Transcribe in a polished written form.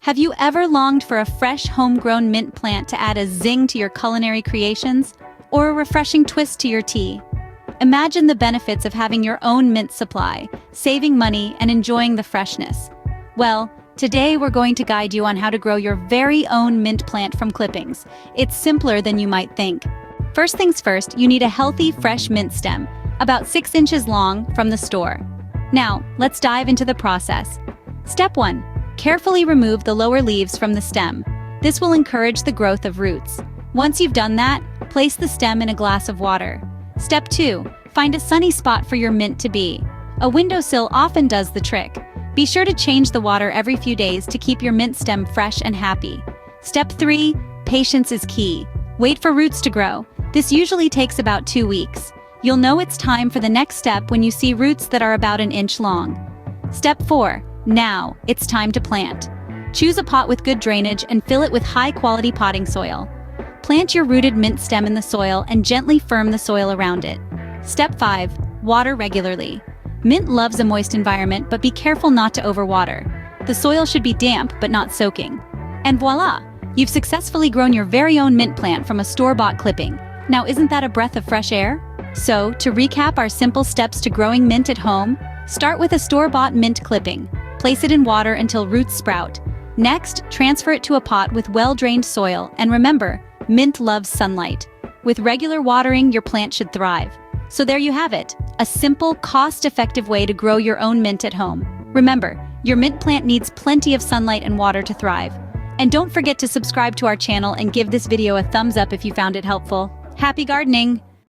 Have you ever longed for a fresh homegrown mint plant to add a zing to your culinary creations, or a refreshing twist to your tea? Imagine the benefits of having your own mint supply, saving money and enjoying the freshness. Well, today we're going to guide you on how to grow your very own mint plant from clippings. It's simpler than you might think. First things first, you need a healthy, fresh mint stem, about 6 inches long, from the store. Now, let's dive into the process. Step 1. Carefully remove the lower leaves from the stem. This will encourage the growth of roots. Once you've done that, place the stem in a glass of water. Step 2. Find a sunny spot for your mint to be. A windowsill often does the trick. Be sure to change the water every few days to keep your mint stem fresh and happy. Step 3. Patience is key. Wait for roots to grow. This usually takes about 2 weeks. You'll know it's time for the next step when you see roots that are about 1 inch long. Step 4. Now, it's time to plant. Choose a pot with good drainage and fill it with high-quality potting soil. Plant your rooted mint stem in the soil and gently firm the soil around it. Step 5. Water regularly. Mint loves a moist environment, but be careful not to overwater. The soil should be damp but not soaking. And voila! You've successfully grown your very own mint plant from a store-bought clipping. Now, isn't that a breath of fresh air? So, to recap our simple steps to growing mint at home, start with a store-bought mint clipping. Place it in water until roots sprout. Next, transfer it to a pot with well-drained soil, and remember, mint loves sunlight. With regular watering, your plant should thrive. So there you have it, a simple, cost-effective way to grow your own mint at home. Remember, your mint plant needs plenty of sunlight and water to thrive. And don't forget to subscribe to our channel and give this video a thumbs up if you found it helpful. Happy gardening!